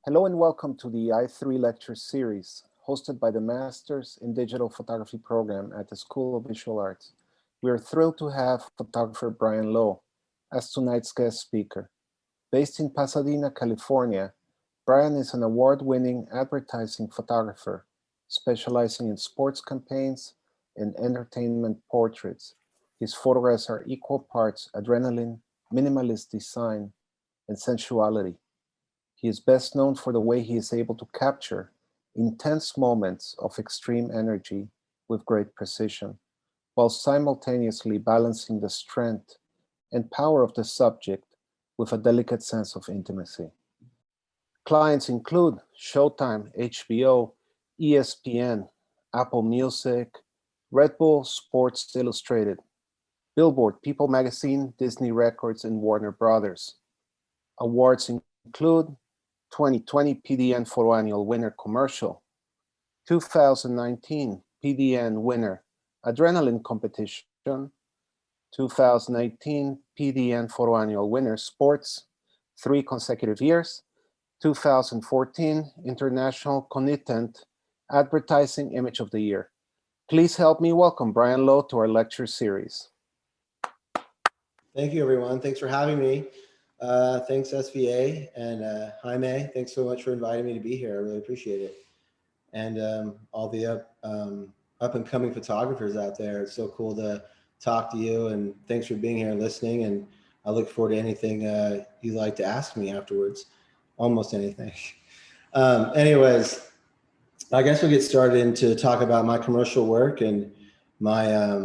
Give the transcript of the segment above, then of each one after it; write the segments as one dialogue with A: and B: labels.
A: Hello and welcome to the I3 lecture series, hosted by the Masters in Digital Photography program at the School of Visual Arts. We are thrilled to have photographer Brian Lowe as tonight's guest speaker. Based in Pasadena, California, Brian is an award-winning advertising photographer, specializing in sports campaigns and entertainment portraits. His photographs are equal parts adrenaline, minimalist design, and sensuality. He is best known for the way he is able to capture intense moments of extreme energy with great precision, while simultaneously balancing the strength and power of the subject with a delicate sense of intimacy. Clients include Showtime, HBO, ESPN, Apple Music, Red Bull, Sports Illustrated, Billboard, People Magazine, Disney Records, and Warner Bros. Awards include 2020 PDN Photo Annual winner commercial, 2019 PDN winner Adrenaline Competition, 2018 PDN Photo Annual winner Sports, 3 consecutive years, 2014 International Content Advertising Image of the Year. Please help me welcome Brian Lowe to our lecture series.
B: Thank you, everyone. Thanks for having me. Thanks, SVA, and Jaime. Thanks so much for inviting me to be here. I really appreciate it. And all the up and coming photographers out there. It's so cool to talk to you, and thanks for being here and listening. And I look forward to anything you'd like to ask me afterwards. Almost anything. Anyways, I guess we'll get started into talk about my commercial work and my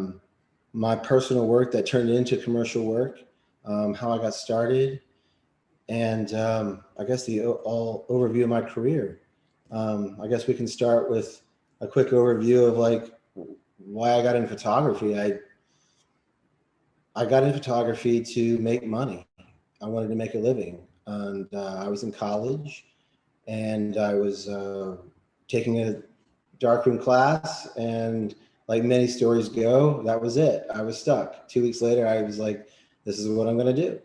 B: my personal work that turned into commercial work, how I got started, and I guess the all overview of my career. I guess we can start with a quick overview of like why I got into photography. I got into photography to make money. I wanted to make a living, and I was in college, and I was taking a darkroom class, and like many stories go, that was it. I was stuck. 2 weeks later, I was like, this is what I'm going to do.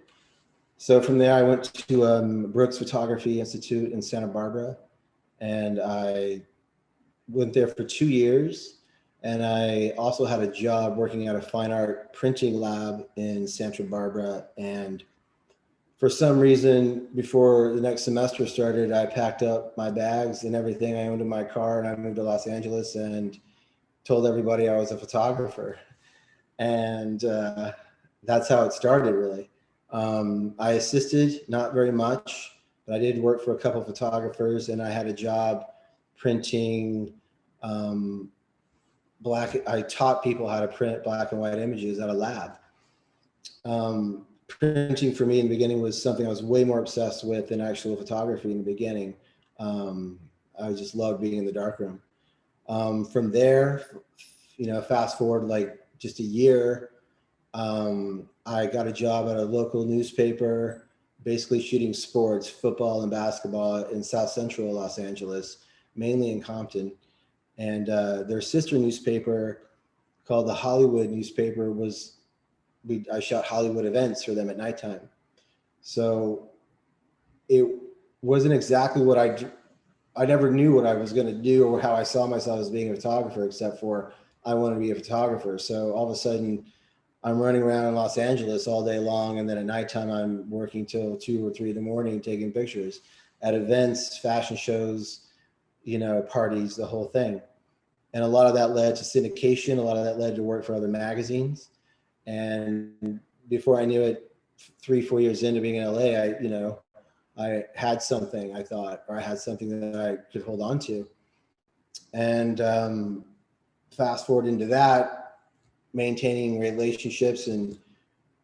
B: So from there, I went to Brooks Photography Institute in Santa Barbara, and I went there for 2 years. And I also had a job working at a fine art printing lab in Santa Barbara. And for some reason, before the next semester started, I packed up my bags and everything I owned in my car, and I moved to Los Angeles and told everybody I was a photographer. And that's how it started, really. I assisted, not very much, but I did work for a couple of photographers, and I had a job printing I taught people how to print black and white images at a lab. Printing for me in the beginning was something I was way more obsessed with than actual photography in the beginning. I just loved being in the darkroom. From there, fast forward like just a year, I got a job at a local newspaper, basically shooting sports, football and basketball in South Central Los Angeles, mainly in Compton. And their sister newspaper called the Hollywood newspaper I shot Hollywood events for them at nighttime. So it wasn't exactly what I never knew what I was going to do or how I saw myself as being a photographer, except for I wanted to be a photographer. So all of a sudden I'm running around in Los Angeles all day long. And then at nighttime, I'm working till 2 or 3 in the morning, taking pictures at events, fashion shows, parties, the whole thing. And a lot of that led to syndication. A lot of that led to work for other magazines. And before I knew it, 3-4 years into being in LA, I had something, I thought, or I had something that I could hold on to. And fast forward into that, maintaining relationships, and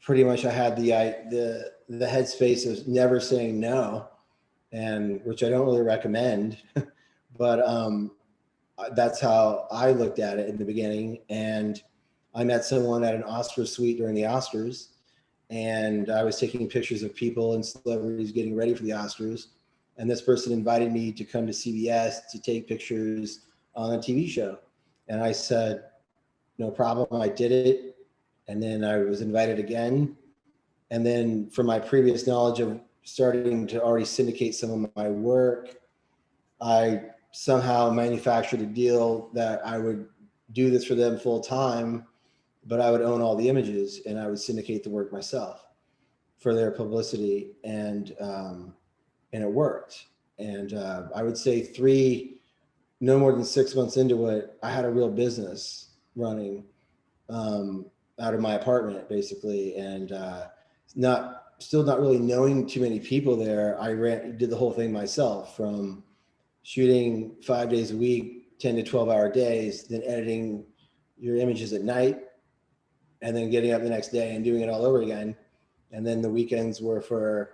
B: pretty much I had the headspace of never saying no, and which I don't really recommend, but that's how I looked at it in the beginning. And I met someone at an Oscar suite during the Oscars, and I was taking pictures of people and celebrities getting ready for the Oscars. And this person invited me to come to CBS to take pictures on a TV show. And I said, no problem, I did it. And then I was invited again. And then from my previous knowledge of starting to already syndicate some of my work, I somehow manufactured a deal that I would do this for them full time, but I would own all the images and I would syndicate the work myself for their publicity, and it worked. And I would say no more than 6 months into it, I had a real business running out of my apartment, basically, and still not really knowing too many people there. I did the whole thing myself, from shooting 5 days a week, 10 to 12-hour days, then editing your images at night, and then getting up the next day and doing it all over again. And then the weekends were for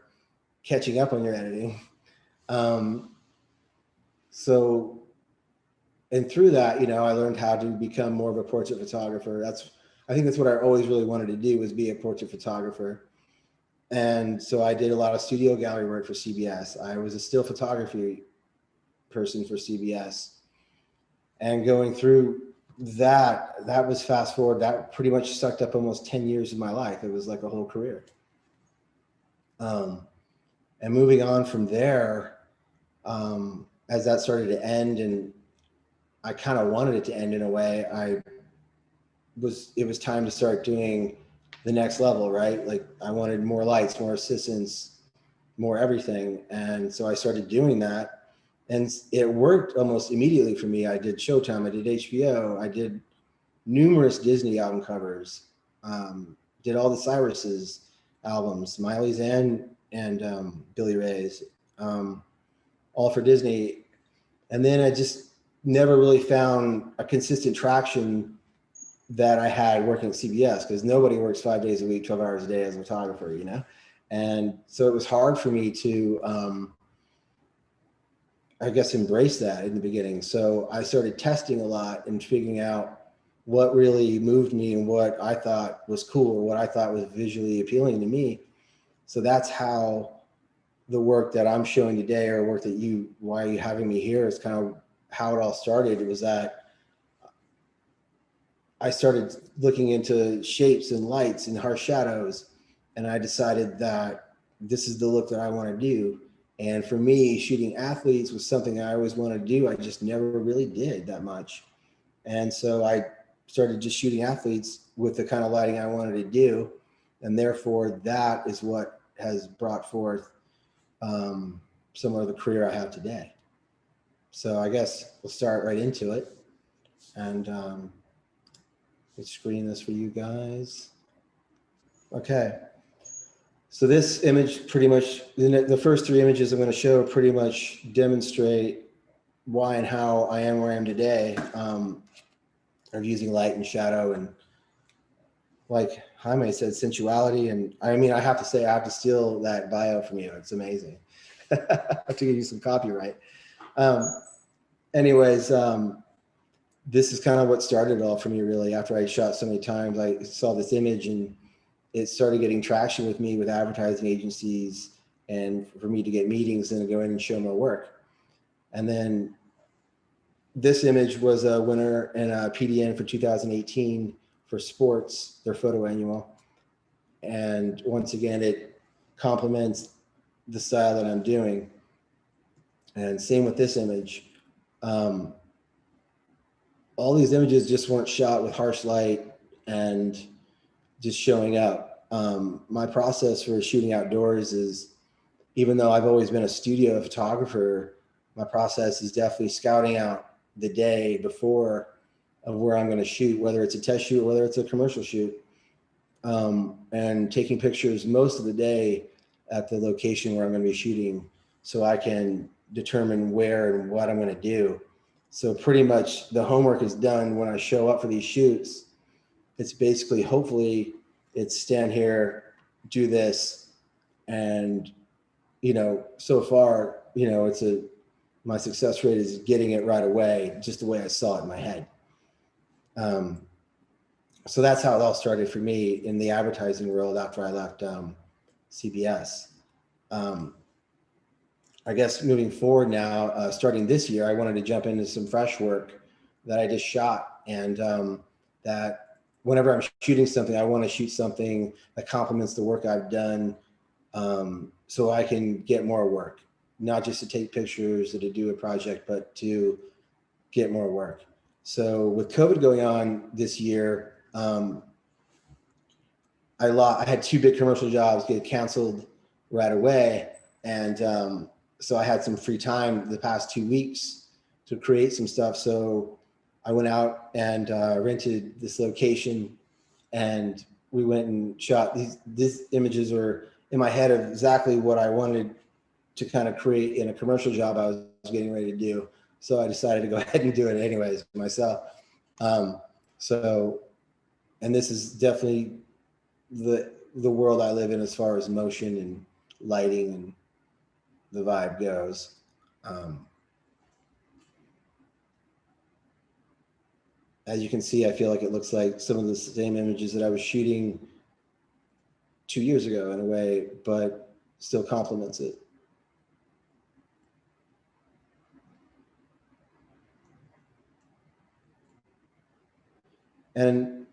B: catching up on your editing. So, and through that, I learned how to become more of a portrait photographer. I think that's what I always really wanted to do, was be a portrait photographer. And so I did a lot of studio gallery work for CBS. I was a still photography person for CBS. And going through that was fast forward. That pretty much sucked up almost 10 years of my life. It was like a whole career. And moving on from there, as that started to end, and I kind of wanted it to end in a way, it was time to start doing the next level, right? Like, I wanted more lights, more assistants, more everything. And so I started doing that, and it worked almost immediately for me. I did Showtime, I did HBO, I did numerous Disney album covers, did all the Cyrus's albums, Miley's and Billy Ray's, all for Disney. And then I just never really found a consistent traction that I had working at CBS, because nobody works 5 days a week, 12 hours a day as a photographer, And so it was hard for me to, I guess, embrace that in the beginning. So I started testing a lot and figuring out what really moved me and what I thought was cool, or what I thought was visually appealing to me. So that's how the work that I'm showing today, or work that why are you having me here, is kind of how it all started. It was that I started looking into shapes and lights and harsh shadows, and I decided that this is the look that I want to do. And for me, shooting athletes was something I always wanted to do. I just never really did that much. And so I started just shooting athletes with the kind of lighting I wanted to do. And therefore, that is what has brought forth some of the career I have today. So I guess we'll start right into it. And let's screen this for you guys. Okay. So this image pretty much, the first three images I'm going to show pretty much demonstrate why and how I am where I am today, of using light and shadow, and like Jaime said, sensuality. And I mean, I have to say, I have to steal that bio from you. It's amazing. I have to give you some copyright. Anyways, this is kind of what started it all for me, really. After I shot so many times, I saw this image and it started getting traction with me, with advertising agencies, and for me to get meetings and to go in and show my work. And then this image was a winner in a PDN for 2018 for sports, their photo annual. And once again, it complements the style that I'm doing. And same with this image. All these images just weren't shot with harsh light and just showing up. My process for shooting outdoors is, even though I've always been a studio photographer, my process is definitely scouting out the day before of where I'm going to shoot, whether it's a test shoot or whether it's a commercial shoot, and taking pictures most of the day at the location where I'm going to be shooting, so I can determine where and what I'm going to do. So pretty much the homework is done when I show up for these shoots. It's basically, hopefully, it's stand here, do this, and so far, my success rate is getting it right away, just the way I saw it in my head. So that's how it all started for me in the advertising world after I left CBS. I guess moving forward now, starting this year, I wanted to jump into some fresh work that I just shot, and that whenever I'm shooting something, I want to shoot something that complements the work I've done, so I can get more work. not just to take pictures or to do a project, but to get more work. So with COVID going on this year, I had 2 big commercial jobs get canceled right away. And so I had some free time the past 2 weeks to create some stuff. So I went out and rented this location, and we went and shot these images are in my head of exactly what I wanted to kind of create in a commercial job I was getting ready to do. So I decided to go ahead and do it anyways myself. And this is definitely the world I live in as far as motion and lighting and the vibe goes. As you can see, I feel like it looks like some of the same images that I was shooting 2 years ago in a way, but still complements it. And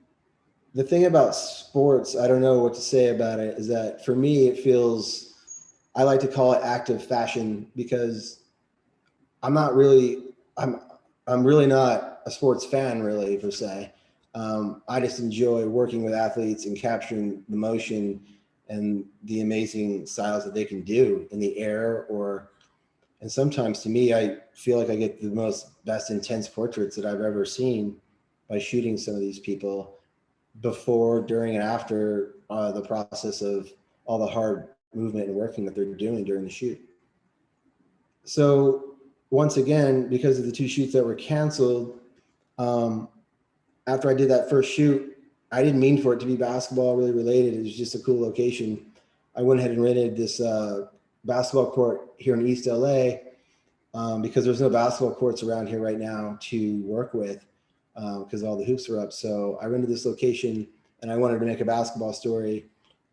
B: the thing about sports, I don't know what to say about it, is that for me, it feels, I like to call it active fashion, because I'm really not a sports fan really per se. I just enjoy working with athletes and capturing the motion and the amazing styles that they can do in the air, and sometimes to me, I feel like I get the best intense portraits that I've ever seen by shooting some of these people before, during, and after the process of all the hard movement and working that they're doing during the shoot. So once again, because of the 2 shoots that were canceled, after I did that first shoot, I didn't mean for it to be basketball really related. It was just a cool location. I went ahead and rented this basketball court here in East LA because there's no basketball courts around here right now to work with because all the hoops are up. So I rented this location, and I wanted to make a basketball story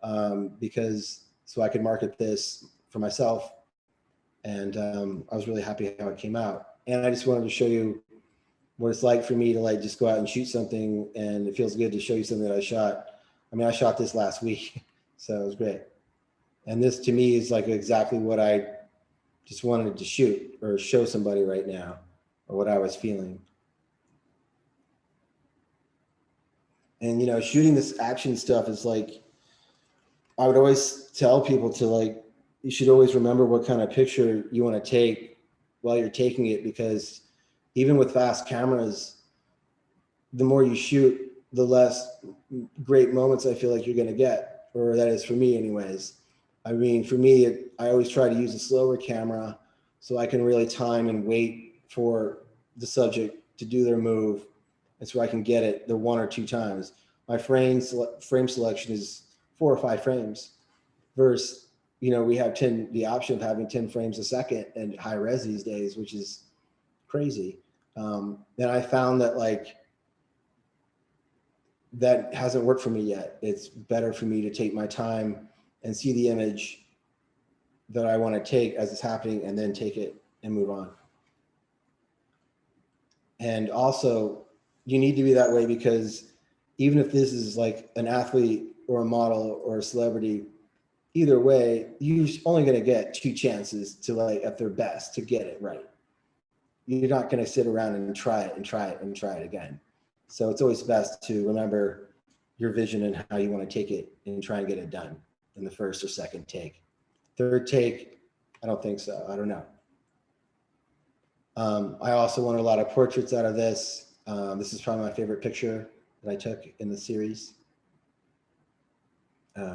B: so I could market this for myself. And I was really happy how it came out. And I just wanted to show you what it's like for me to like just go out and shoot something, and it feels good to show you something that I shot. I mean, I shot this last week, so it was great. And this to me is like exactly what I just wanted to shoot or show somebody right now, or what I was feeling. And, you know, shooting this action stuff is like, I would always tell people to like, you should always remember what kind of picture you want to take while you're taking it, because even with fast cameras, the more you shoot, the less great moments I feel like you're going to get, or that is for me anyways. I mean, for me, I always try to use a slower camera so I can really time and wait for the subject to do their move, and so I can get it the 1 or 2 times. My frame selection is 4 or 5 frames versus, you know, we have the option of having 10 frames a second and high res these days, which is crazy. And I found that like, that hasn't worked for me yet. It's better for me to take my time and see the image that I want to take as it's happening, and then take it and move on. And also, you need to be that way, because even if this is like an athlete or a model or a celebrity, either way, you're only going to get 2 chances to like, at their best, to get it right. You're not going to sit around and try it and try it and try it again. So it's always best to remember your vision and how you want to take it and try and get it done in the first or second take. Third take, I don't think so. I don't know. I also wanted a lot of portraits out of this. This is probably my favorite picture that I took in the series.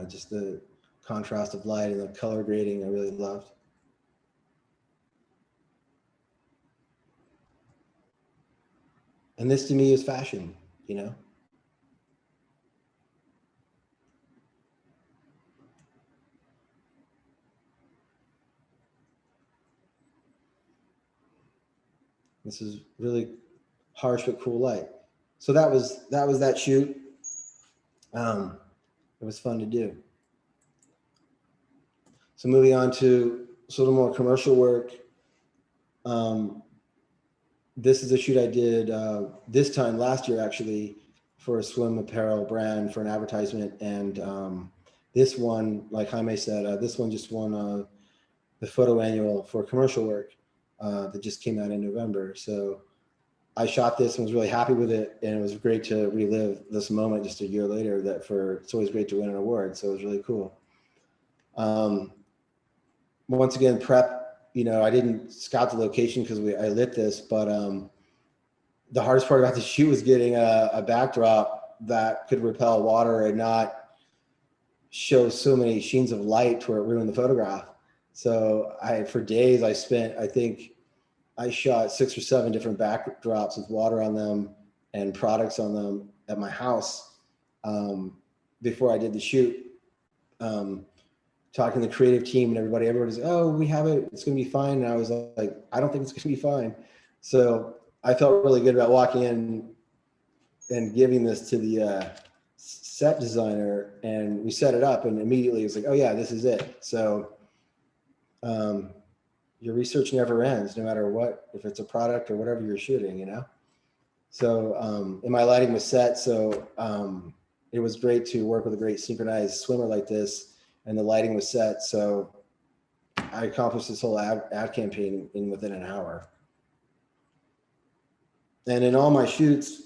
B: Just the contrast of light and the color grading I really loved. And this to me is fashion, you know? This is really harsh but cool light. So that was that shoot. It was fun to do. So moving on to sort of more commercial work. This is a shoot I did this time last year, actually, for a swim apparel brand for an advertisement. And this one, like Jaime said, this one just won the photo annual for commercial work that just came out in November. So I shot this and was really happy with it, and it was great to relive this moment just a year later. It's always great to win an award, so it was really cool. Once again, prep. I didn't scout the location because I lit this, but the hardest part about the shoot was getting a backdrop that could repel water and not show so many sheens of light to where it ruined the photograph. So for days I spent, I think I shot 6 or 7 different backdrops with water on them and products on them at my house before I did the shoot. Talking to the creative team and everybody's, oh, we have it, it's going to be fine. And I was like, I don't think it's going to be fine. So I felt really good about walking in and giving this to the set designer, and we set it up, and immediately it was like, oh yeah, this is it. So your research never ends, no matter what, if it's a product or whatever you're shooting, So and my lighting was set, so it was great to work with a great synchronized swimmer like this, and the lighting was set. So I accomplished this whole ad campaign within an hour. And in all my shoots,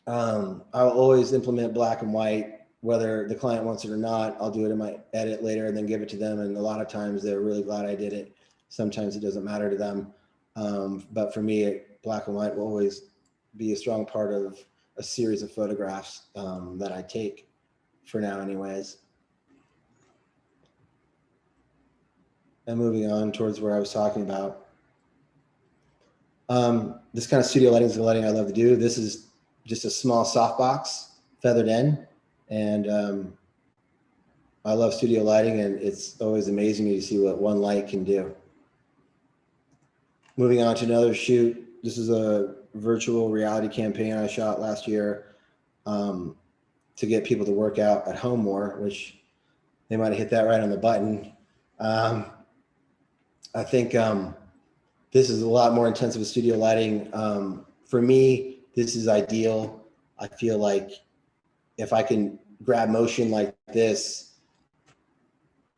B: I'll always implement black and white, whether the client wants it or not. I'll do it in my edit later and then give it to them. And a lot of times they're really glad I did it. Sometimes it doesn't matter to them. But for me, black and white will always be a strong part of a series of photographs that I take, for now anyways. And moving on towards where I was talking about. This kind of studio lighting is the lighting I love to do. This is just a small softbox, feathered in. And I love studio lighting, and it's always amazing to see what one light can do. Moving on to another shoot. This is a virtual reality campaign I shot last year to get people to work out at home more, which they might have hit that right on the button. I think this is a lot more intensive with studio lighting. For me, this is ideal. I feel like if I can grab motion like this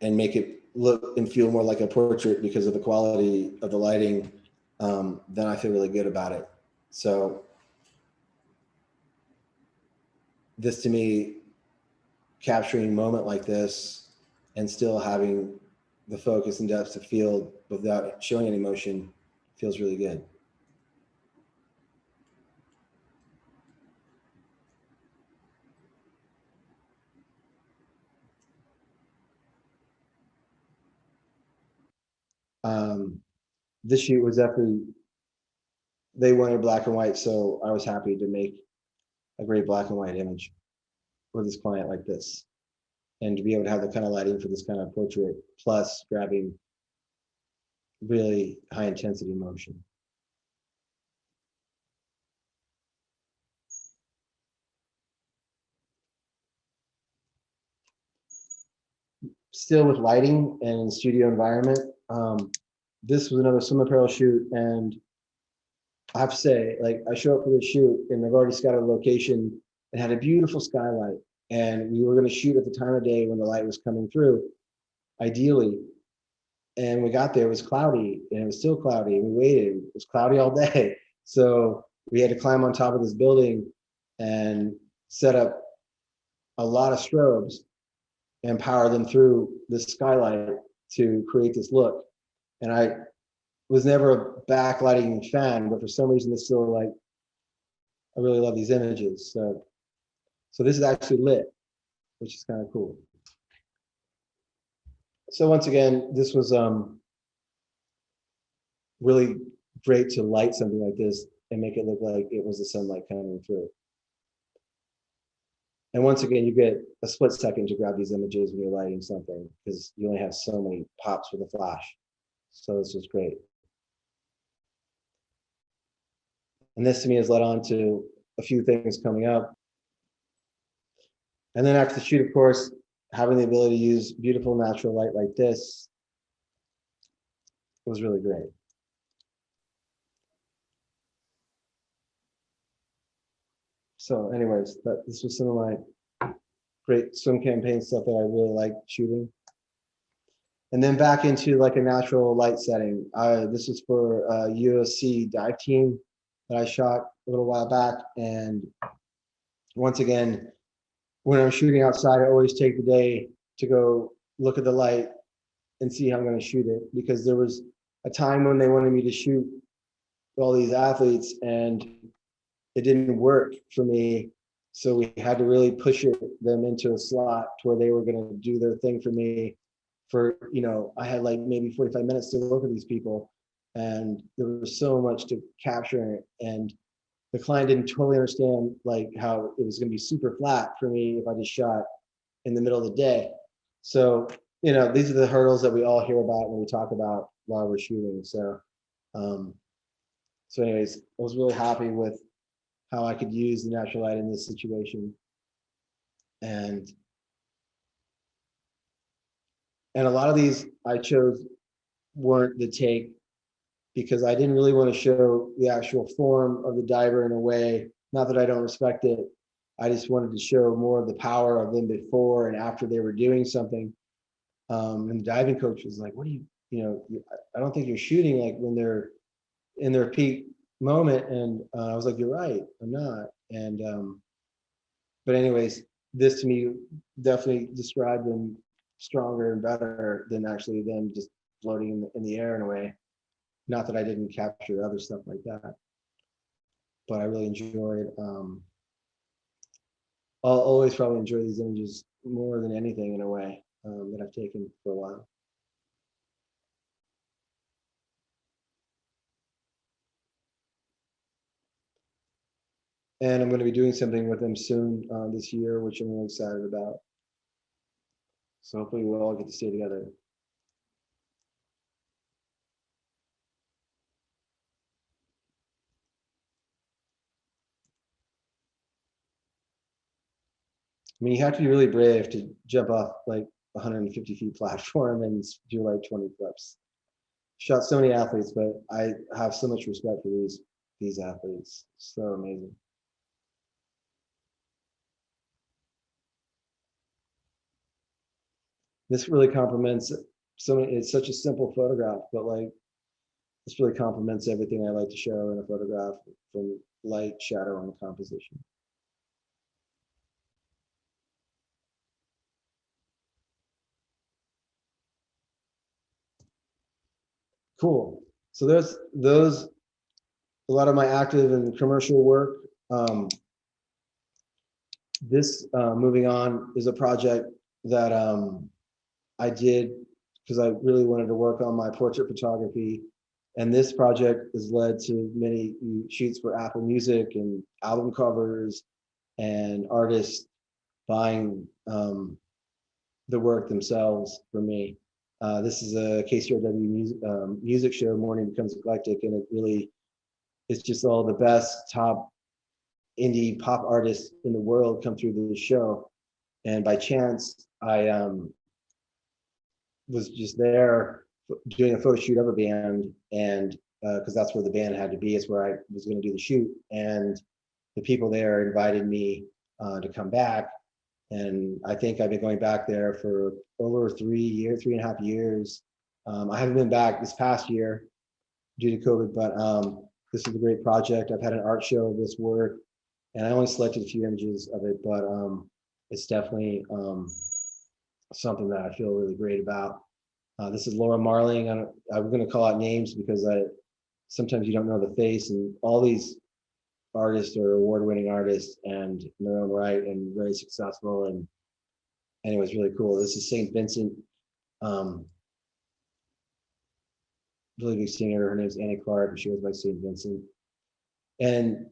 B: and make it look and feel more like a portrait because of the quality of the lighting, then I feel really good about it. So this, to me, capturing a moment like this and still having the focus and depth of field without showing any motion feels really good. This shoot was definitely, they wanted black and white, so I was happy to make a great black and white image for this client like this, and to be able to have the kind of lighting for this kind of portrait, plus grabbing really high intensity motion. Still with lighting and studio environment, this was another swim apparel shoot, and I have to say, like, I show up for this shoot and I've already scouted a location that had a beautiful skylight, and we were going to shoot at the time of day when the light was coming through, ideally. And we got there, it was cloudy, and it was still cloudy, and we waited. It was cloudy all day. So we had to climb on top of this building and set up a lot of strobes and power them through the skylight to create this look. And I was never a backlighting fan, but for some reason it's still like, I really love these images. So this is actually lit, which is kind of cool. So once again, this was really great to light something like this and make it look like it was the sunlight coming through. And once again, you get a split second to grab these images when you're lighting something, because you only have so many pops with a flash. So this was great. And this to me has led on to a few things coming up. And then after the shoot, of course, having the ability to use beautiful natural light like this was really great. So anyways, this was some of my great swim campaign stuff that I really liked shooting. and then back into like a natural light setting. This is for a USC dive team that I shot a little while back. And once again, when I'm shooting outside, I always take the day to go look at the light and see how I'm going to shoot it, because there was a time when they wanted me to shoot all these athletes and it didn't work for me. So we had to really push them into a slot to where they were going to do their thing for me. For, you know, I had like maybe 45 minutes to work with these people, and there was so much to capture, and the client didn't totally understand like how it was going to be super flat for me if I just shot in the middle of the day. So, you know, these are the hurdles that we all hear about when we talk about while we're shooting. So, so anyways, I was really happy with how I could use the natural light in this situation. And a lot of these I chose weren't the take, because I didn't really want to show the actual form of the diver in a way, not that I don't respect it. I just wanted to show more of the power of them before and after they were doing something. And the diving coach was like, what do you know, I don't think you're shooting like when they're in their peak moment. And I was like, you're right, I'm not. And, but anyways, this to me definitely described them stronger and better than actually them just floating in the air in a way. Not that I didn't capture other stuff like that, but I really enjoyed, I'll always probably enjoy these images more than anything in a way that I've taken for a while. And I'm going to be doing something with them soon this year, which I'm really excited about. So hopefully we'll all get to stay together. I mean, you have to be really brave to jump off like 150 feet platform and do like 20 flips. Shot so many athletes, but I have so much respect for these athletes. So amazing. This really complements so many. It's such a simple photograph, but like this really complements everything I like to show in a photograph, from light, shadow, and composition. Cool. So there's those, a lot of my active and commercial work. This moving on is a project that I did because I really wanted to work on my portrait photography. And this project has led to many shoots for Apple Music and album covers and artists buying the work themselves for me. This is a KCRW music show, Morning Becomes Eclectic, and it really is just all the best top indie pop artists in the world come through the show. And by chance, I was just there doing a photo shoot of a band, and because that's where the band had to be, it's where I was going to do the shoot. And the people there invited me to come back. And I think I've been going back there for over 3.5 years. I haven't been back this past year due to COVID, but this is a great project. I've had an art show of this work, and I only selected a few images of it, but it's definitely something that I feel really great about. This is Laura Marling. I'm going to call out names because sometimes you don't know the face, and all these artists are award-winning artists and in their own right and very successful. And anyways, really cool. This is St. Vincent, really big singer. Her name's Annie Clark, and she goes by St. Vincent. And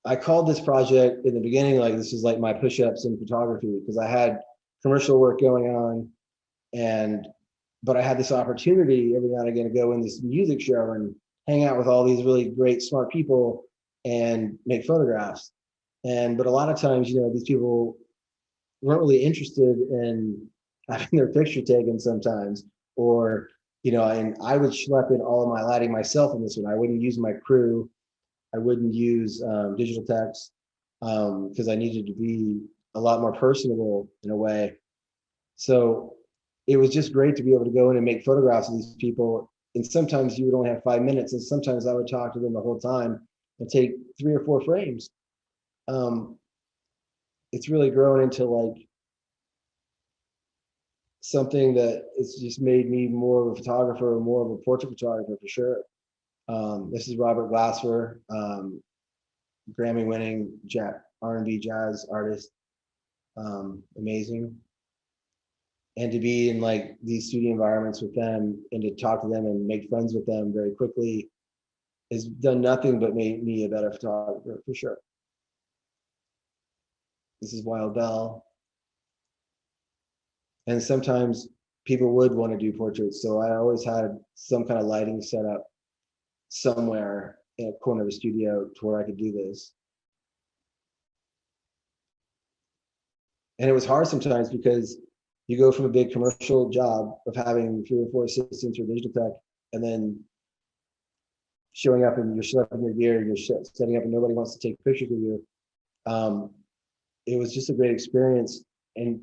B: I called this project in the beginning like this is like my push-ups in photography, because I had commercial work going on, but I had this opportunity every now and again to go in this music show and hang out with all these really great, smart people and make photographs. But a lot of times, you know, these people weren't really interested in having their picture taken sometimes, or, you know, and I would schlep in all of my lighting myself in this one. I wouldn't use my crew. I wouldn't use digital text because I needed to be a lot more personable in a way. So it was just great to be able to go in and make photographs of these people. And sometimes you would only have 5 minutes, and sometimes I would talk to them the whole time and take 3 or 4 frames. It's really grown into like something that it's just made me more of a photographer, more of a portrait photographer for sure. This is Robert Glasper, Grammy-winning R&B jazz artist, amazing. And to be in like these studio environments with them and to talk to them and make friends with them very quickly has done nothing but made me a better photographer for sure. This is Wild Bell. And sometimes people would want to do portraits, so I always had some kind of lighting set up somewhere in a corner of the studio to where I could do this. And it was hard sometimes because you go from a big commercial job of having 3 or 4 assistants or digital tech, and then showing up and you're schlepping your gear, you're setting up and nobody wants to take pictures with you. It was just a great experience. And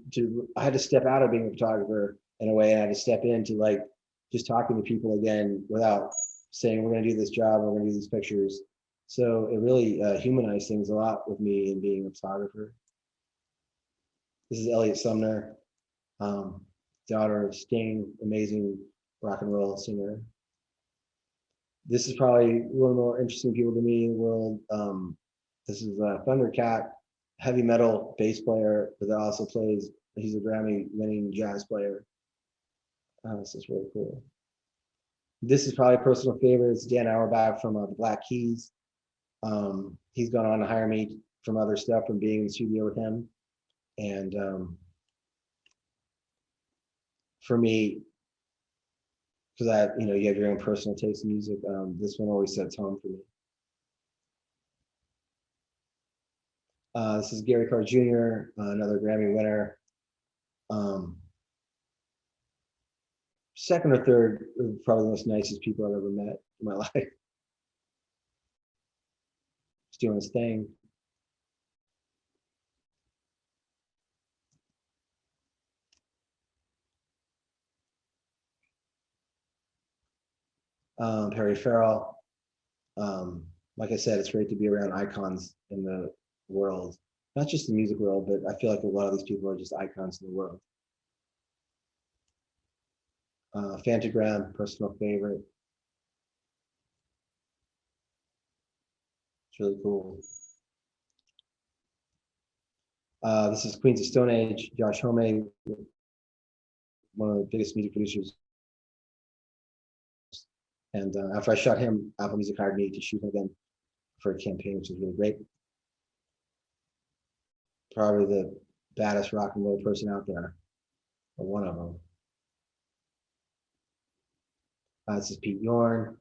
B: I had to step out of being a photographer in a way, and I had to step into like just talking to people again without saying, we're going to do this job, we're going to do these pictures. So it really humanized things a lot with me in being a photographer. This is Elliot Sumner, daughter of Sting, amazing rock and roll singer. This is probably one of the more interesting people to me in the world. This is Thundercat, heavy metal bass player, but that also plays, he's a Grammy-winning jazz player. This is really cool. This is probably a personal favorite. It's Dan Auerbach from the Black Keys. He's gone on to hire me from other stuff from being in the studio with him. And for me, because you have your own personal taste in music, this one always sets home for me. This is Gary Carr Jr., another Grammy winner. Second or third, probably the most nicest people I've ever met in my life. He's doing his thing. Perry Farrell. Like I said, it's great to be around icons in the world, not just the music world, but I feel like a lot of these people are just icons in the world. Fantagram, personal favorite. It's really cool. This is Queens of Stone Age, Josh Homme, one of the biggest music producers. And after I shot him, Apple Music hired me to shoot him again for a campaign, which is really great. Probably the baddest rock and roll person out there, or one of them. This is Pete Yorn.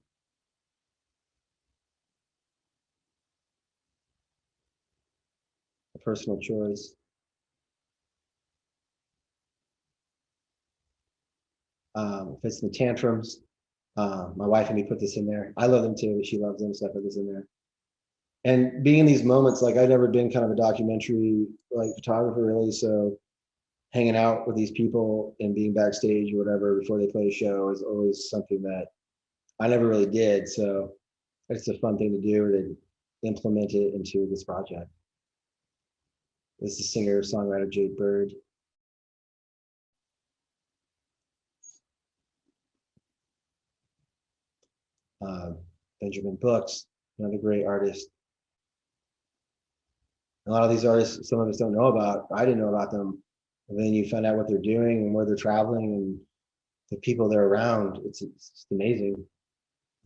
B: A personal choice. Fits in the Tantrums. My wife and me put this in there. I love them too. She loves them, so I put this in there. And being in these moments, like I've never been kind of a documentary like photographer really, so hanging out with these people and being backstage or whatever before they play a show is always something that I never really did. So it's a fun thing to do to implement it into this project. This is singer-songwriter Jade Bird. Benjamin Brooks, another great artist. A lot of these artists, some of us don't know about. I didn't know about them. And then you find out what they're doing and where they're traveling and the people they're around. It's just amazing.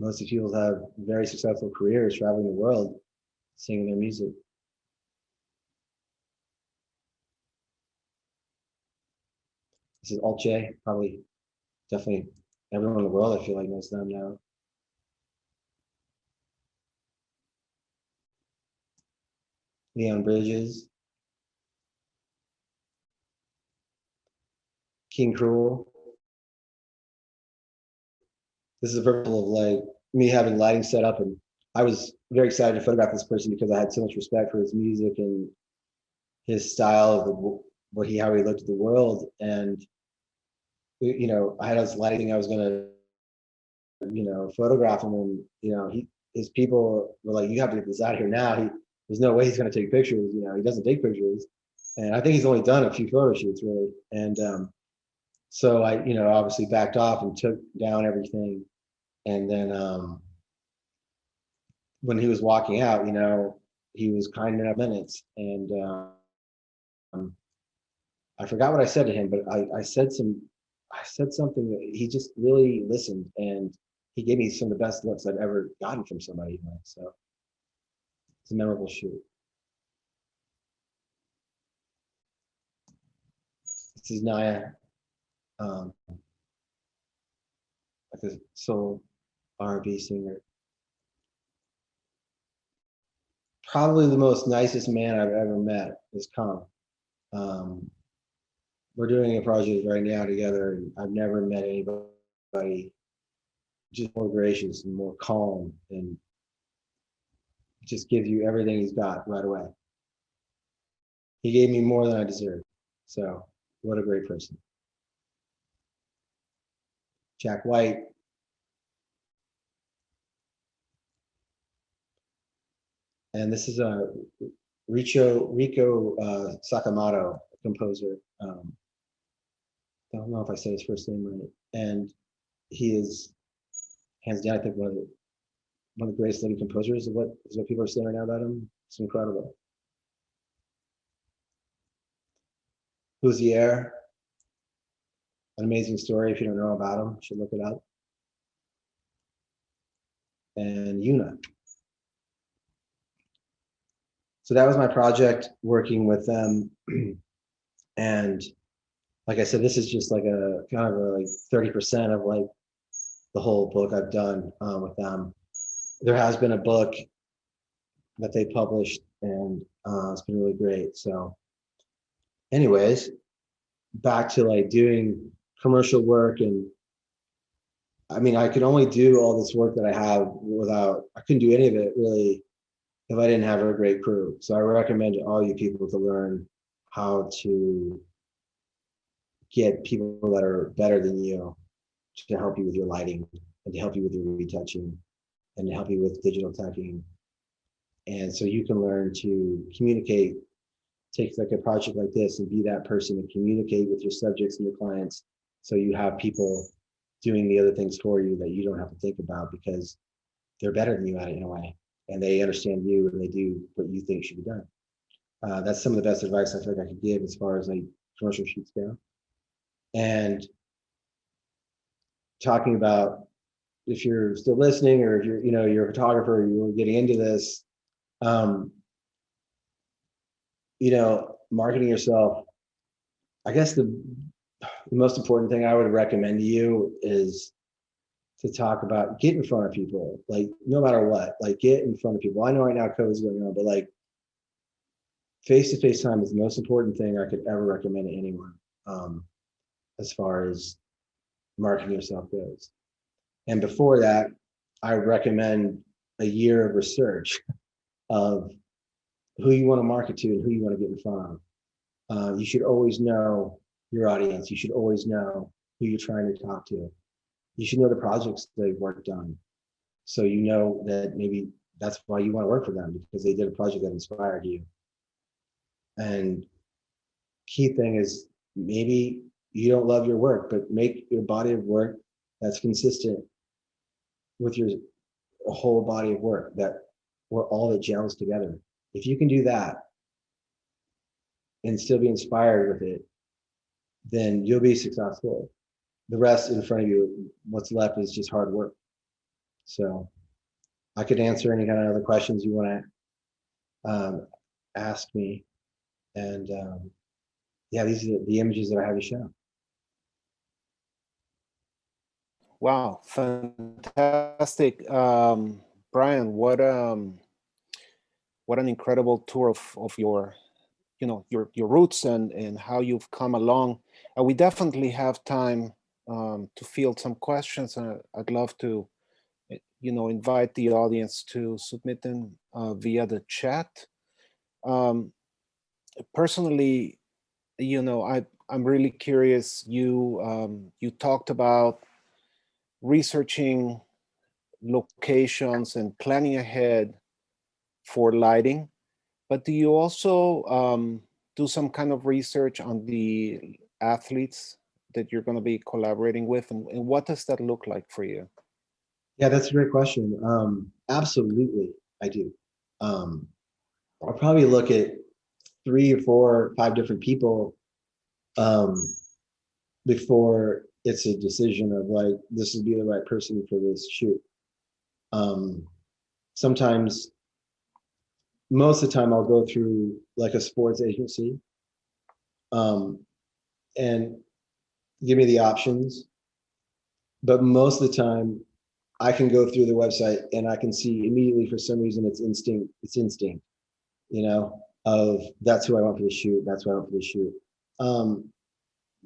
B: Most of these people have very successful careers traveling the world, singing their music. This is Alt J, probably, definitely everyone in the world I feel like knows them now. Leon Bridges. King Cruel. This is a vertical of like me having lighting set up, and I was very excited to photograph this person because I had so much respect for his music and his style of how he looked at the world. And you know, I had this lighting I was gonna, you know, photograph him, and you know, his people were like, "You have to get this out of here now. There's no way he's gonna take pictures. You know, he doesn't take pictures." And I think he's only done a few photo shoots really. And so I, you know, obviously backed off and took down everything. And then when he was walking out, you know, he was kind enough minutes, and I forgot what I said to him, but I said something that he just really listened, and he gave me some of the best looks I've ever gotten from somebody. So it's a memorable shoot. This is Naya, like a soul R&B singer. Probably the most nicest man I've ever met is Tom. We're doing a project right now together, and I've never met anybody just more gracious and more calm, and just gives you everything he's got right away. He gave me more than I deserved. So what a great person. Jack White. And this is a Rico Sakamoto, a composer. I don't know if I said his first name right. And he is, hands down, I think one of the greatest living composers of what people are saying right now about him. It's incredible. Hozier, an amazing story. If you don't know about him, you should look it up. And Yuna. So that was my project, working with them. And like I said, this is just like a kind of a like 30% of like the whole book I've done with them. There has been a book that they published, and it's been really great. So anyways, back to like doing commercial work. And I mean, I could only do all this work that I have without, I couldn't do any of it really if I didn't have a great crew. So I recommend to all you people to learn how to get people that are better than you to help you with your lighting, and to help you with your retouching, and to help you with digital teching. And so you can learn to communicate, take like a project like this and be that person to communicate with your subjects and your clients. So you have people doing the other things for you that you don't have to think about, because they're better than you at it in a way, and they understand you, and they do what you think should be done. That's some of the best advice I feel like I could give as far as like commercial shoots go. And talking about, if you're still listening, or if you're, you know, you're a photographer, you're getting into this, you know, marketing yourself. I guess the most important thing I would recommend to you is to talk about, get in front of people, like no matter what, like get in front of people. I know right now COVID's going on, but like face-to-face time is the most important thing I could ever recommend to anyone, as far as marketing yourself goes. And before that, I recommend a year of research of who you want to market to and who you want to get in front of. You should always know your audience. You should always know who you're trying to talk to. You should know the projects they've worked on, so you know that maybe that's why you want to work for them, because they did a project that inspired you. And key thing is, maybe you don't love your work, but make your body of work that's consistent with your whole body of work, that where all that gels together. If you can do that and still be inspired with it, then you'll be successful. The rest in front of you, what's left is just hard work. So I could answer any kind of other questions you want to ask me. And yeah, these are the images that I have to show.
A: Wow, fantastic. Brian, what an incredible tour of your, you know, your roots and how you've come along. We definitely have time to field some questions. I'd love to, you know, invite the audience to submit them via the chat. Personally, you know, I'm really curious. You talked about researching locations and planning ahead for lighting, but do you also do some kind of research on the athletes that you're going to be collaborating with, and what does that look like for you?
B: Yeah, that's a great question. Absolutely, I do. Um, I'll probably look at 3 or 4 or 5 different people um, before it's a decision of like, this would be the right person for this shoot. Um, Sometimes, most of the time, I'll go through like a sports agency um, and give me the options. But most of the time, I can go through the website and I can see immediately, for some reason, it's instinct. It's instinct, you know, of that's who I want for the shoot. That's who I want for the shoot. I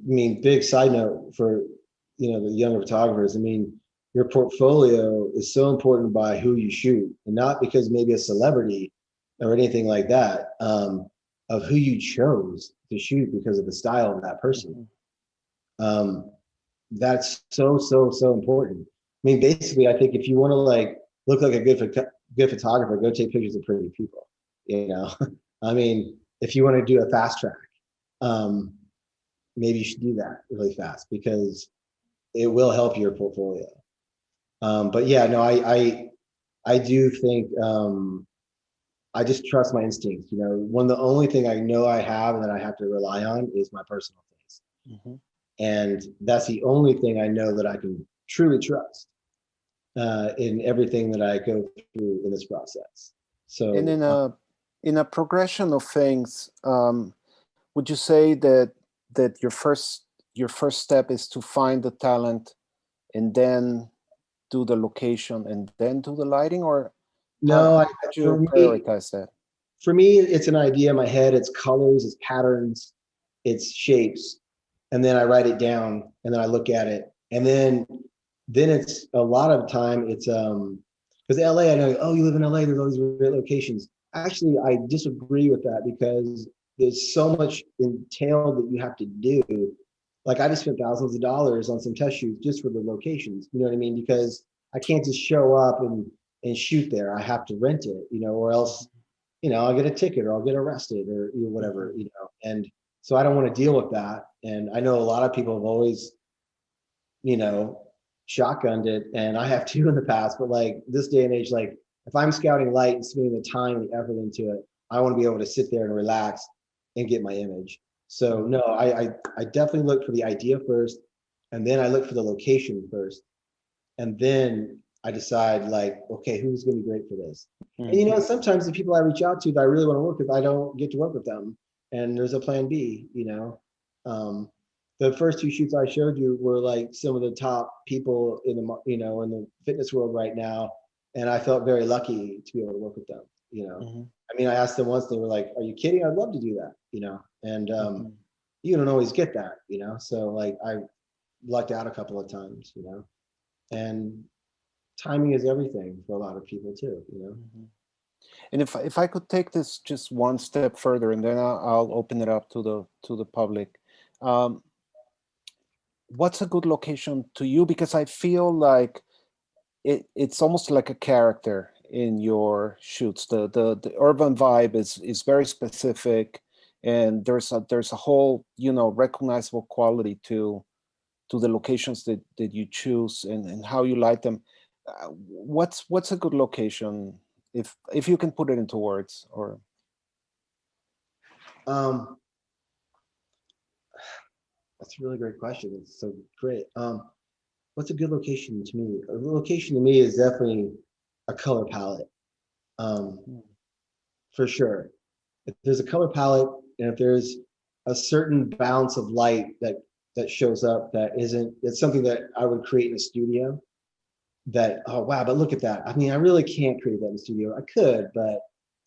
B: mean, big side note for, the younger photographers. I mean, your portfolio is so important by who you shoot, and not because maybe a celebrity or anything like that, of who you chose to shoot because of the style of that person. Um, that's so important. I mean, basically, I think if you want to like look like a good photographer, go take pictures of pretty people. You know, I mean, if you want to do a fast track, um, maybe you should do that really fast because it will help your portfolio. But yeah, no, I do think I just trust my instincts. One of the only thing I know I have and that I have to rely on is my personal taste. And that's the only thing I know that I can truly trust in everything that I go through in this process. So,
A: And in a progression of things, would you say that your first step is to find the talent and then do the location and then do the lighting, or
B: no,
A: how would you prioritize that?
B: for me, it's an idea in my head. It's colors, it's patterns, it's shapes, and then I write it down, and then I look at it, and then it's a lot of time. It's because LA, I know. Oh, you live in LA. There's all these great locations. Actually, I disagree with that because there's so much entailed that you have to do. Like I just spent thousands of dollars on some test shoots just for the locations. You know what I mean? Because I can't just show up and shoot there. I have to rent it, or else, I'll get a ticket or I'll get arrested or whatever, And so I don't want to deal with that. And I know a lot of people have always, you know, shotgunned it, and I have too in the past. But like this day and age, like if I'm scouting light and spending the time and the effort into it, I want to be able to sit there and relax and get my image. So no, I definitely look for the idea first, and then I look for the location first, and then I decide like, okay, who's going to be great for this? And sometimes the people I reach out to that I really want to work with, I don't get to work with them, and there's a plan B. The first 2 shoots I showed you were like some of the top people in the fitness world right now, and I felt very lucky to be able to work with them. I mean, I asked them once, they were like, "Are you kidding? I'd love to do that." And you don't always get that. So like I lucked out a couple of times. And timing is everything for a lot of people too.
A: And if I could take this just one step further, and then I'll open it up to the public. What's a good location to you? Because I feel like it's almost like a character in your shoots. The urban vibe is very specific, and there's a whole recognizable quality to the locations that you choose and how you light them. What's a good location, if you can put it into words? Or
B: That's a really great question. It's so great. What's a good location to me? A location to me is definitely a color palette. For sure. If there's a color palette and if there's a certain balance of light that shows up it's something that I would create in a studio, that, oh wow, but look at that. I mean, I really can't create that in the studio. I could, but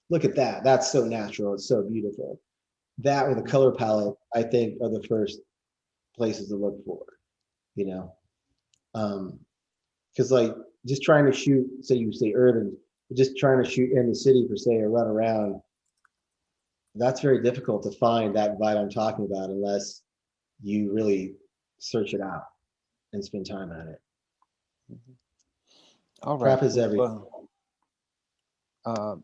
B: look at that. That's so natural. It's so beautiful. That with a color palette, I think, are the first places to look for, you know. Because like just trying to shoot, say you say urban, just trying to shoot in the city per se or run around, that's very difficult to find that vibe I'm talking about unless you really search it out and spend time at it.
A: All right.
B: Prep is everything.
A: Well,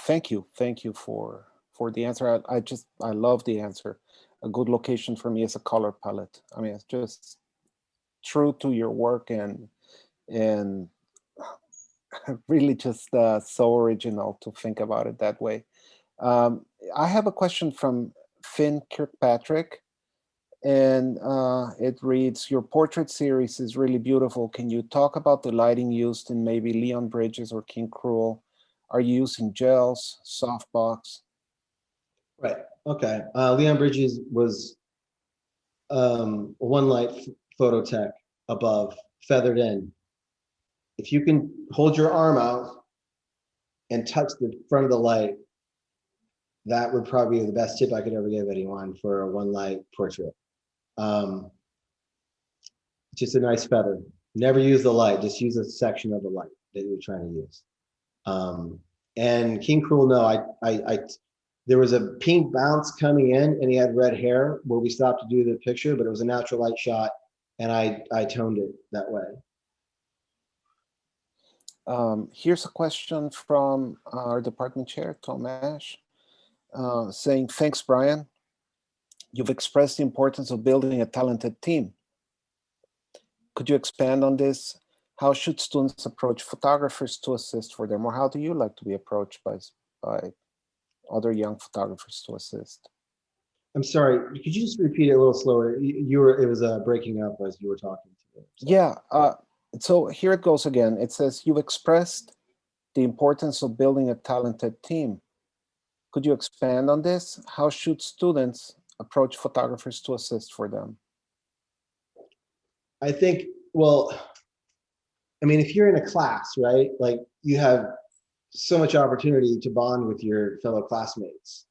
A: thank you for the answer. I love the answer. A good location for me is a color palette. I mean, it's just true to your work, and really just so original to think about it that way. I have a question from Finn Kirkpatrick, and it reads, your portrait series is really beautiful. Can you talk about the lighting used in maybe Leon Bridges or King Cruel? Are you using gels, softbox?
B: Right. Okay. Leon Bridges was one light phototech above, feathered in. If you can hold your arm out and touch the front of the light, that would probably be the best tip I could ever give anyone for a one light portrait. Just a nice feather. Never use the light, just use a section of the light that you're trying to use. And King Cruel, no, there was a pink bounce coming in and he had red hair where we stopped to do the picture, but it was a natural light shot and I toned it that way.
A: Here's a question from our department chair, Tom Ash, saying, thanks, Brian. You've expressed the importance of building a talented team. Could you expand on this? How should students approach photographers to assist for them? Or how do you like to be approached by other young photographers to assist?
B: I'm sorry, could you just repeat it a little slower? It was breaking up as you were talking to me.
A: Yeah, so here it goes again. It says, you've expressed the importance of building a talented team. Could you expand on this? How should students approach photographers to assist for them?
B: I think, well, I mean, if you're in a class, right, like you have so much opportunity to bond with your fellow classmates.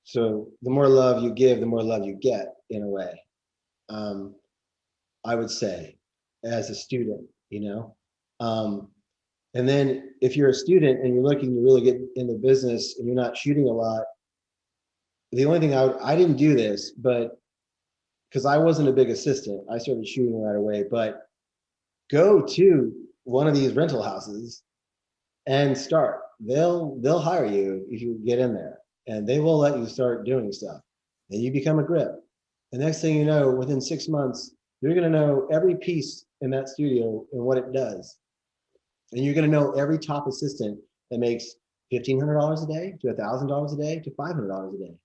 B: So the more love you give, the more love you get, in a way. I would say, as a student, you know. And then if you're a student and you're looking to really get in the business and you're not shooting a lot, the only thing I didn't do this, but because I wasn't a big assistant, I started shooting right away, but go to one of these rental houses and start. They'll hire you if you get in there, and they will let you start doing stuff. Then you become a grip. The next thing you know, within 6 months, you're going to know every piece in that studio and what it does. And you're going to know every top assistant that makes $1,500 a day to $1,000 a day to $500 a day.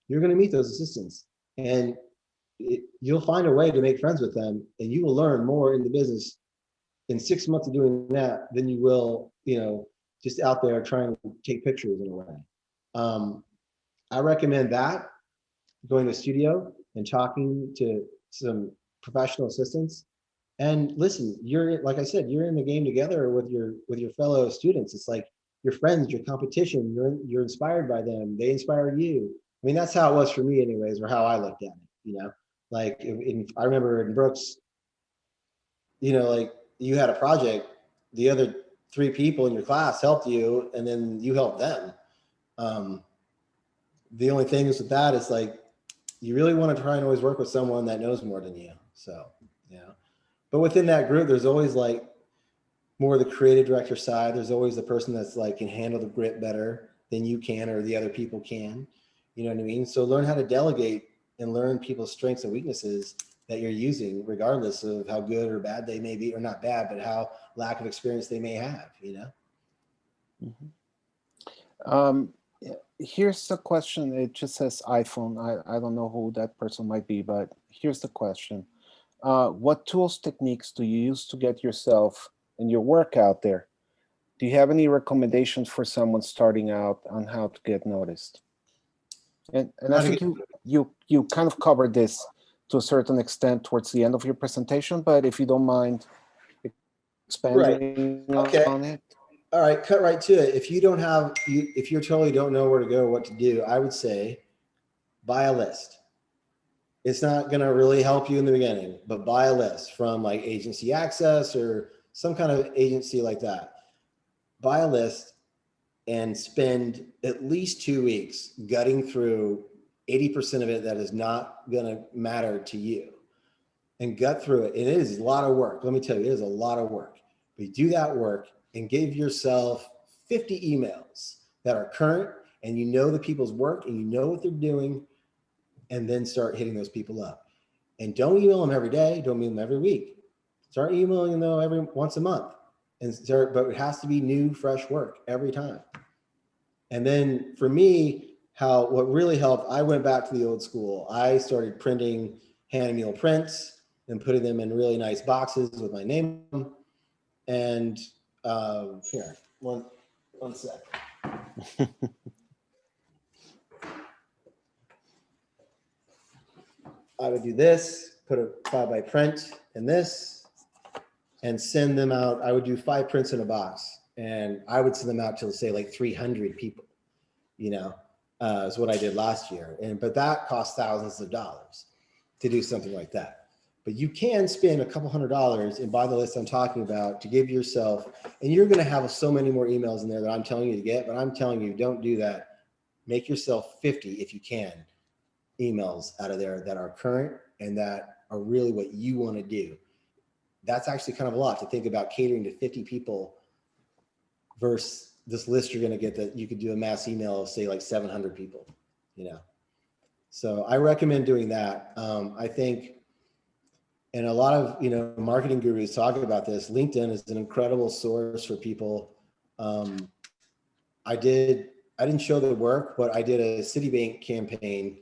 B: You're going to meet those assistants, and you'll find a way to make friends with them, and you will learn more in the business in 6 months of doing that than you will, you know, just out there trying to take pictures in a way. I recommend that, going to a studio and talking to some professional assistants. And listen, you're, like I said, you're in the game together with your fellow students. It's like your friends, your competition. You're inspired by them. They inspire you. I mean, that's how it was for me, anyways, or how I looked at it. You know, like I remember in Brooks, you know, like you had a project, the other 3 people in your class helped you, and then you helped them. The only thing is with that is like, you really want to try and always work with someone that knows more than you. So, yeah. But within that group, there's always like more of the creative director side. There's always the person that's like can handle the grit better than you can, or the other people can. You know what I mean? So learn how to delegate and learn people's strengths and weaknesses that you're using, regardless of how good or bad they may be, or not bad, but how lack of experience they may have, you know?
A: Mm-hmm. Here's a question. It just says iPhone. I don't know who that person might be, but here's the question. What tools, techniques do you use to get yourself and your work out there? Do you have any recommendations for someone starting out on how to get noticed? And I think you kind of covered this to a certain extent towards the end of your presentation, but if you don't mind expanding on it.
B: All right, cut right to it. If you don't have, if you totally don't know where to go, what to do, I would say buy a list. It's not going to really help you in the beginning, but buy a list from like Agency Access or some kind of agency like that. Buy a list and spend at least 2 weeks gutting through 80% of it that is not going to matter to you, and gut through it. It is a lot of work. Let me tell you, it is a lot of work. But you do that work and give yourself 50 emails that are current, and you know the people's work and you know what they're doing, and then start hitting those people up. And don't email them every day. Don't email them every week. Start emailing them every once a month, and start. But it has to be new, fresh work every time. And then for me, what really helped, I went back to the old school. I started printing hand meal prints and putting them in really nice boxes with my name on them. And here, one sec. I would do this, put a 5x print in this, and send them out. I would do 5 prints in a box, and I would send them out to, say, like 300 people, is what I did last year. But that costs thousands of dollars to do something like that. But you can spend a couple $100 and buy the list I'm talking about to give yourself, and you're going to have so many more emails in there that I'm telling you to get, but I'm telling you, don't do that. Make yourself 50, if you can, emails out of there that are current and that are really what you want to do. That's actually kind of a lot to think about, catering to 50 people versus this list you're going to get that you could do a mass email of, say, like 700 people, So I recommend doing that. I think, and a lot of, marketing gurus talk about this, LinkedIn is an incredible source for people. I didn't show the work, but I did a Citibank campaign,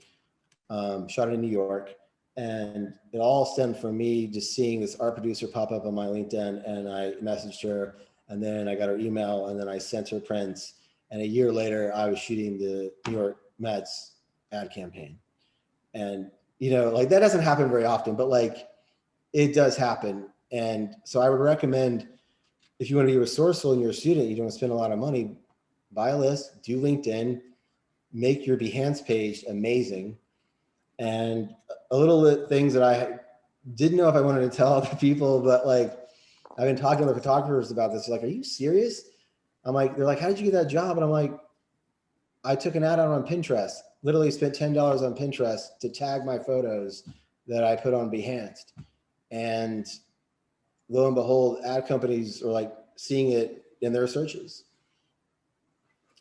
B: shot it in New York, and it all stemmed from me just seeing this art producer pop up on my LinkedIn, and I messaged her, and then I got her email, and then I sent her prints. And a year later, I was shooting the New York Mets ad campaign. And, like, that doesn't happen very often, but like, it does happen. And so I would recommend, if you want to be resourceful and you're a student, you don't want to spend a lot of money, buy a list, do LinkedIn, make your Behance page amazing. And a little things that I didn't know if I wanted to tell other people, but like, I've been talking to the photographers about this. Like, are you serious? I'm like, they're like, how did you get that job? And I'm like, I took an ad out on Pinterest, literally spent $10 on Pinterest to tag my photos that I put on Behance. And lo and behold, ad companies are like seeing it in their searches.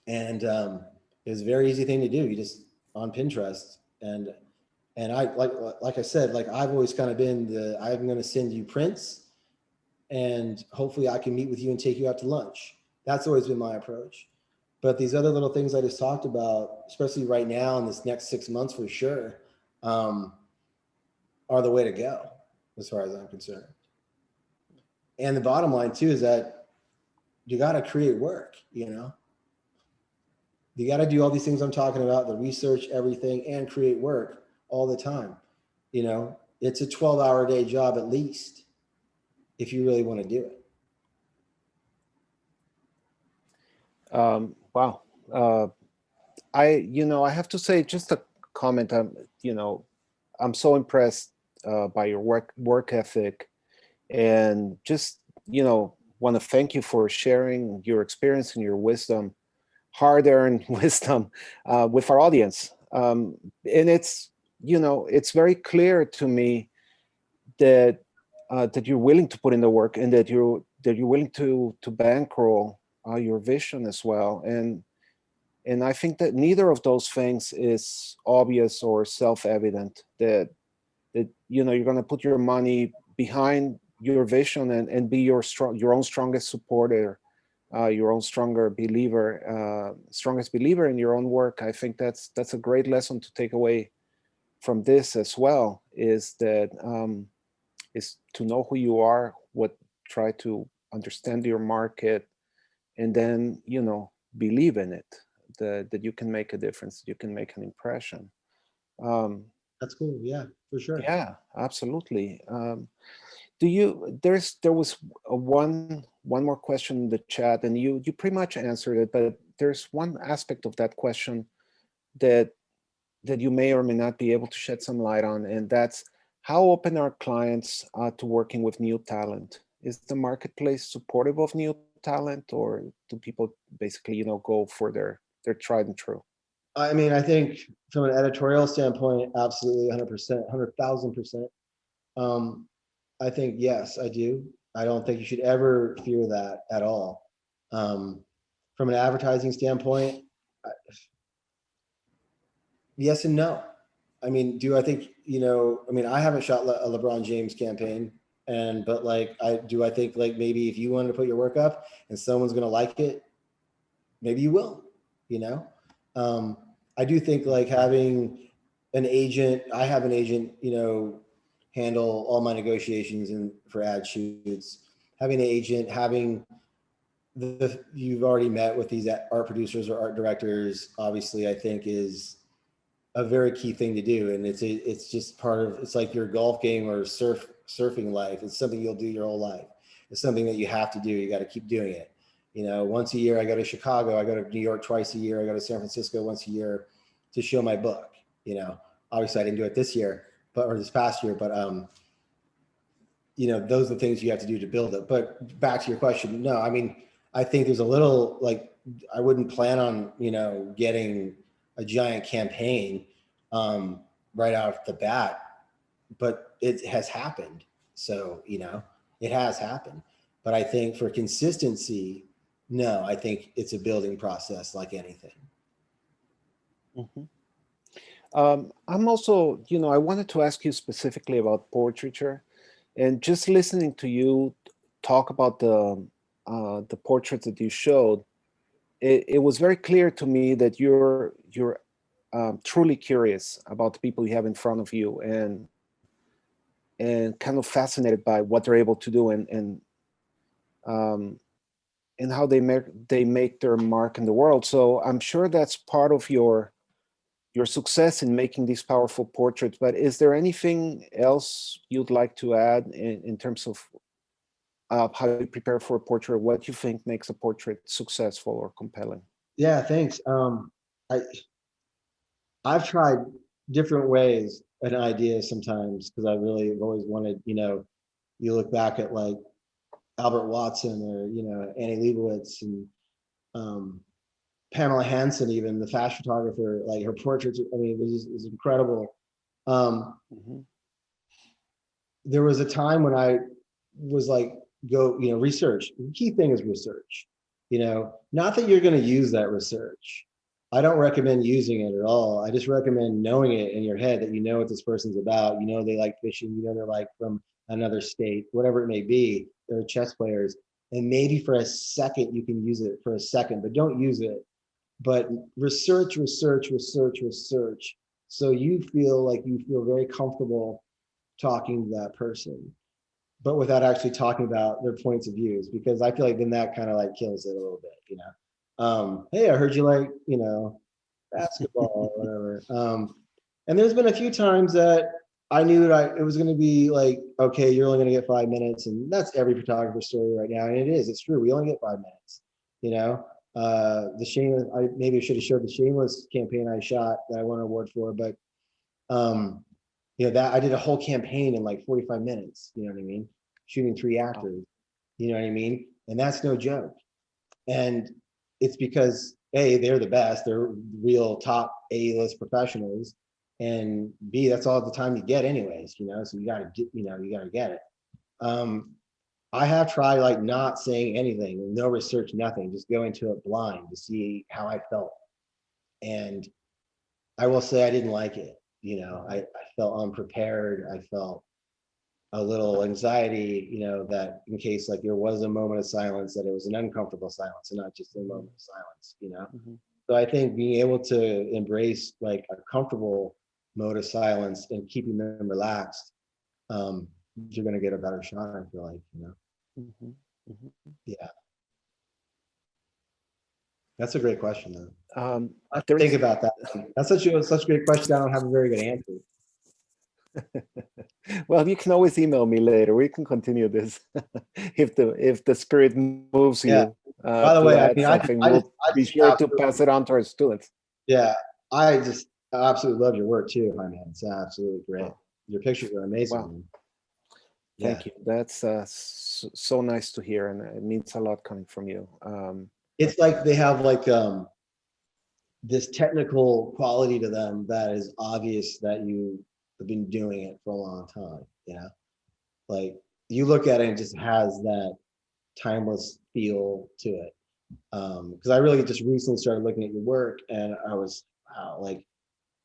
B: And it was a very easy thing to do. You just on Pinterest. And I, like I said, like, I've always kind of been I'm going to send you prints, and hopefully I can meet with you and take you out to lunch. That's always been my approach. But these other little things I just talked about, especially right now in this next 6 months for sure, are the way to go as far as I'm concerned. And the bottom line too is that you got to create work, You got to do all these things I'm talking about, the research, everything, and create work all the time. It's a 12-hour day job at least, if you really want to do it.
A: Wow. I have to say, just a comment. I'm so impressed by your work ethic, and just, want to thank you for sharing your experience and your wisdom, hard-earned wisdom, with our audience. And it's, it's very clear to me that that you're willing to put in the work, and that you're willing to bankroll your vision as well. And I think that neither of those things is obvious or self-evident, that you're going to put your money behind your vision and be your own strongest supporter, your own strongest believer in your own work. I think that's a great lesson to take away from this as well, is that is to know who you are, try to understand your market, and then, believe in it, that you can make a difference, you can make an impression.
B: That's cool. Yeah, for sure.
A: Yeah, absolutely. There was one more question in the chat, and you pretty much answered it, but there's one aspect of that question that you may or may not be able to shed some light on, and that's, how open are clients to working with new talent? Is the marketplace supportive of new talent, or do people basically, go for their tried and true?
B: I mean, I think from an editorial standpoint, absolutely 100%, 100,000%. I think, yes, I do. I don't think you should ever fear that at all. From an advertising standpoint, yes and no. I mean, do I think, I mean, I haven't shot a LeBron James campaign, but like, I think like maybe if you wanted to put your work up and someone's going to like it, maybe you will, you know? I do think like having an agent, I have an agent, handle all my negotiations and for ad shoots. Having an agent, having you've already met with these art producers or art directors, obviously, I think is a very key thing to do. And it's just part of, it's like your golf game or surfing life. It's something you'll do your whole life. It's something that you have to do. You got to keep doing it. Once a year I go to Chicago, I go to New York twice a year, I go to San Francisco once a year to show my book. Obviously I didn't do it this year, or this past year, but those are the things you have to do to build it. But back to your question, no, I mean, I think there's a little, like, I wouldn't plan on, getting a giant campaign right off the bat, but it has happened. So, it has happened. But I think for consistency, no, I think it's a building process like anything.
A: Mm-hmm. I'm also, I wanted to ask you specifically about portraiture, and just listening to you talk about the portraits that you showed, it was very clear to me that you're truly curious about the people you have in front of you, and kind of fascinated by what they're able to do, and how they make their mark in the world. So I'm sure that's part of your success in making these powerful portraits. But is there anything else you'd like to add in terms of how you prepare for a portrait? What you think makes a portrait successful or compelling?
B: Yeah, thanks. I've tried different ways and ideas sometimes because I really have always wanted, you look back at like Albert Watson or, Annie Leibovitz and Pamela Hansen, even the fashion photographer, like her portraits, I mean, it was incredible.
A: Mm-hmm.
B: There was a time when I was like, research. The key thing is research, not that you're going to use that research. I don't recommend using it at all. I just recommend knowing it in your head that you know what this person's about. They like fishing, they're like from another state, whatever it may be. They're chess players. And maybe for a second, you can use it for a second, but don't use it. But research. So you feel very comfortable talking to that person, but without actually talking about their points of views, because I feel like then that kind of like kills it a little bit, hey, I heard you like, basketball or whatever. And there's been a few times that I knew that it was going to be like, okay, you're only going to get 5 minutes. And that's every photographer's story right now. And it's true. We only get 5 minutes, the Shameless, maybe I should have showed the Shameless campaign I shot that I won an award for, but that I did a whole campaign in like 45 minutes, you know what I mean? Shooting 3 actors, you know what I mean? And that's no joke. And it's because A, they're the best, they're real top A-list professionals. And B, that's all the time you get anyways, so you gotta get it. I have tried like not saying anything, no research, nothing, just going to it blind to see how I felt. And I will say I didn't like it. I felt unprepared. I felt a little anxiety, that in case like there was a moment of silence, that it was an uncomfortable silence and not just a moment of silence,
A: Mm-hmm.
B: So I think being able to embrace like a comfortable mode of silence and keeping them relaxed, you're going to get a better shot, I feel like,
A: Mm-hmm. Mm-hmm.
B: Yeah. That's a great question, though.
A: Think
B: about that. That's such a great question. I don't have a very good answer.
A: Well, you can always email me later. We can continue this if the spirit moves you.
B: Yeah. By the way, I mean,
A: we'll be sure to pass it on to our students.
B: Yeah, I just absolutely love your work too, my man. It's absolutely great. Your pictures are amazing.
A: Wow. Thank you. That's so nice to hear, and it means a lot coming from you.
B: It's like they have like this technical quality to them that is obvious that you have been doing it for a long time, you know? Like, you look at it and it just has that timeless feel to it. Because I really just recently started looking at your work, and I was, wow, like,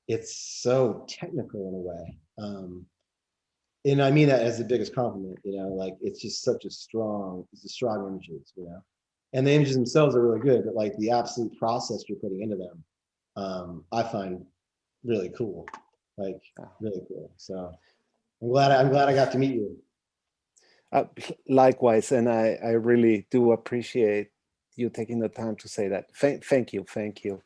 B: it's so technical in a way. And I mean that as the biggest compliment, you know, like, it's just such it's the strong images, you know, and the images themselves are really good, but like the absolute process you're putting into them, I find really cool, like really cool. So I'm glad I got to meet you.
A: Likewise, and I really do appreciate you taking the time to say that. Thank you, thank you.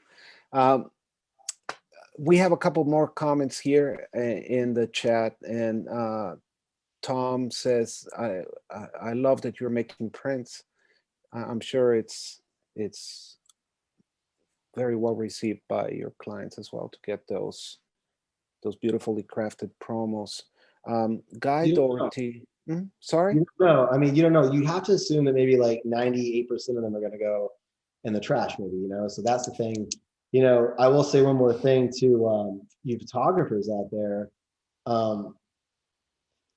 A: We have a couple more comments here in the chat, and Tom says, I love that you're making prints. I'm sure it's very well received by your clients as well to get those beautifully crafted promos. Guy Doherty, sorry?
B: You don't know. I mean, you don't know. You have to assume that maybe like 98% of them are going to go in the trash, maybe, you know? So that's the thing. You know, I will say one more thing to you photographers out there.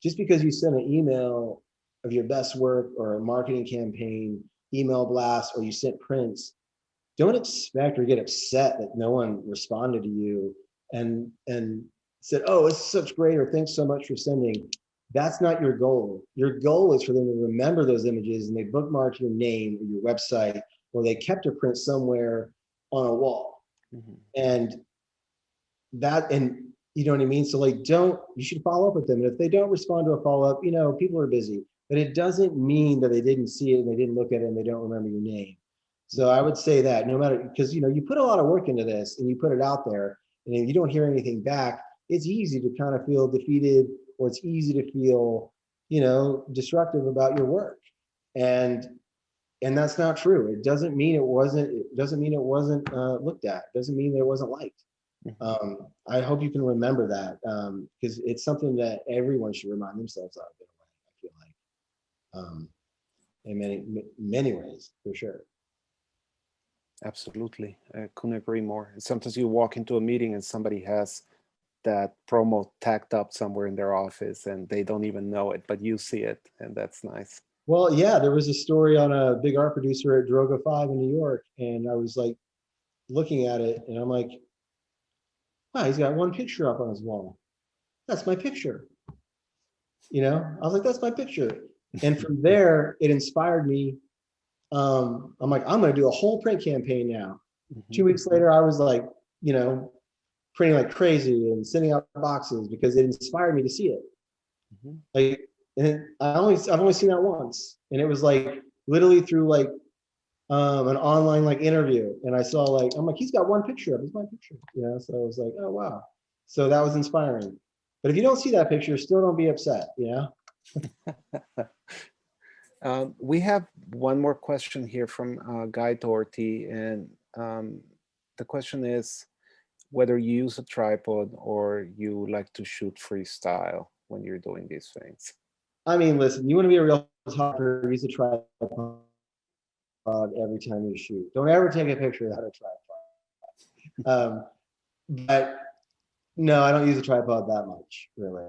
B: Just because you send an email of your best work or a marketing campaign, email blast, or you sent prints, don't expect or get upset that no one responded to you and said, oh, it's such great, or thanks so much for sending. That's not your goal. Your goal is for them to remember those images, and they bookmark your name or your website, or they kept a print somewhere on a wall. Mm-hmm. And you know what I mean? So like, you should follow up with them. And if they don't respond to a follow-up, you know, people are busy, but it doesn't mean that they didn't see it and they didn't look at it and they don't remember your name. So I would say that no matter, because, you know, you put a lot of work into this and you put it out there, and if you don't hear anything back, it's easy to kind of feel defeated, or it's easy to feel, you know, destructive about your work. And that's not true. It doesn't mean it wasn't looked at. It doesn't mean that it wasn't liked. I hope you can remember that, because it's something that everyone should remind themselves of in a way, I feel like, in many ways, for sure.
A: Absolutely. I couldn't agree more. Sometimes you walk into a meeting and somebody has that promo tacked up somewhere in their office and they don't even know it, but you see it, and that's nice.
B: Well, yeah, there was a story on a big art producer at Droga 5 in New York, and I was like looking at it and I'm like, wow, he's got one picture up on his wall. That's my picture. You know, I was like, that's my picture. And from there, it inspired me. I'm like, I'm going to do a whole print campaign now. 2 weeks later, I was like, you know, printing like crazy and sending out boxes because it inspired me to see it. Like, and I've only seen that once, and it was like literally through like an online like interview, and I saw like, I'm like, he's got one picture up. It's my picture, you know. So I was like, oh wow. So that was inspiring. But if you don't see that picture, still don't be upset, you know.
A: We have one more question here from Guy Doherty, and the question is whether you use a tripod or you like to shoot freestyle when you're doing these things.
B: I mean, listen, you want to be a real photographer, use a tripod every time you shoot. Don't ever take a picture without a tripod. But no, I don't use a tripod that much, really.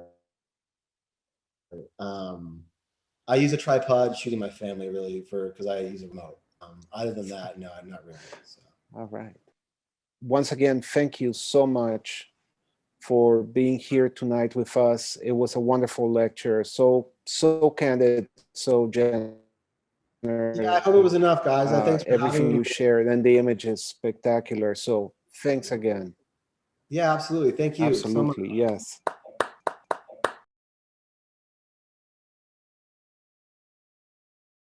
B: I use a tripod shooting my family, really, because I use a remote. Other than that, no, I'm not really. So.
A: All right. Once again, thank you so much for being here tonight with us. It was a wonderful lecture. So candid, so generous.
B: Yeah, I hope it was enough, guys. Thanks for
A: everything you shared, and the image is spectacular. So thanks again.
B: Yeah, absolutely. Thank you.
A: Absolutely,
B: so much.
A: yes.